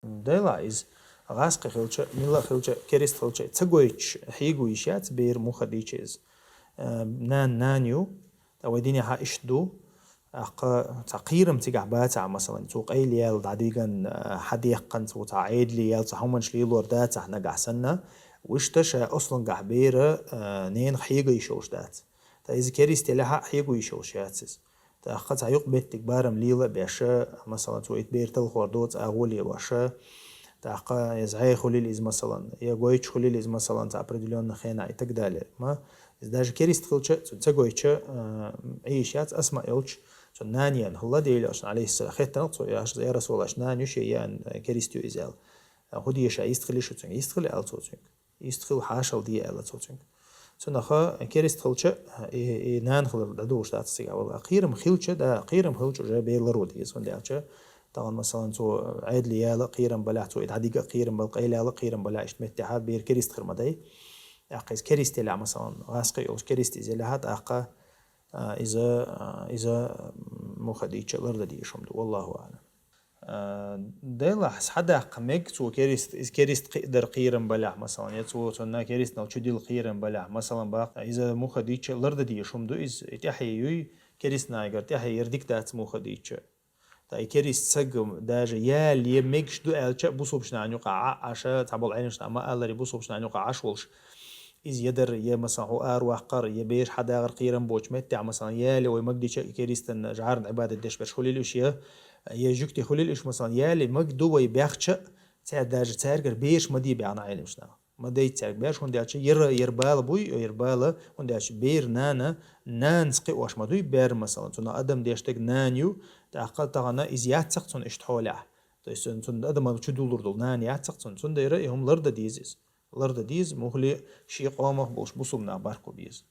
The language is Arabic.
ديلا إز غاسق خلچ ملا خلچ كريست خلچ تسقويش حيقو يشات بير مخديشيز نانيو توديني ها إشدو تقيرم تقعبات مثلا سوق أي ليال دعديقن حديقن سو تعيد ليال صحومن شليل وردات صحنا قحسنا واشتشا أصلا قحبيرة نين حيقو يشوش دات إذا كريست لها حيقو يشوش ياتسز تأخذ عيق بيت تكبارم ليلة بيشا مثلا تويت بير تلخوردوت أغولي واشا تأخذ يزعي خليل إز مثلا يقويش خليل إز مثلا تأبردليون نخينا إتك دالي ما إذا داج كريست خلچ تسقويش عيشات أسمع يلچ نانيان هلا ديلي عشان عليه السلام خيط نقطو يا رسول الله نانيو شيئان كريستيو إزال هودي يشا يستخلي شو تنك يستخلي أل توتنك يستخل حاشل دي أل توتنك سنخا كريست خلچ نان خل دادوش دات سيغا والله قيرم خلچ دا قيرم خلچ جا بيلرود يسون دالچ طبعا مثلا تو عيد ليالا قيرم بلا تو ادعديقه قيرم بالقيلالا قيرم بلا اشتمتحاب بير كريست خرمداي اقيس كريست لا مثلا غاسقي او كريست زلهات اقا إذا مخديتش الأرض دي شمدو والله أعلم ديلا حدا قمك تو كريست قدر قيرم بلع مثلا يتو تنا كريست نو تشدي القيرم بلع مثلا باق إذا مخديتش الأرض دي شمدو إز تحيي كريست نايجر تحيي يردك دات مخديتش تاي كريست سجم داجا يالي ميكش دو ألش بوصوبش نعنيق عشا تعبول عينش ما ألري بوصوبش نعنيق عشولش إز يدر يا مثلا هو أروح قر يبيش حدا غير قيرم بوش متع مثلا يالي ويمجدي كريستن جعرن عبادة دش بش خليل إشياء يجوكتي خليل إش مثلا يالي مجدو ويبيخش تعد داج تعرقر بيش مدي بيعنا عينش نا مدي تعرق بيش هون داش يربال بوي يربال هون داش بير نانا نان سقي واش مدوي بير مثلا تنا أدم ديشتك نانيو تأقل تغنى إز ياتسق تون إشتحولع تون أدم تشدول دول نان ياتسق تون ديرا هم لرد ديزيز الأرض ديز مهلي شي قامه بوش بوصلنا باركو بيز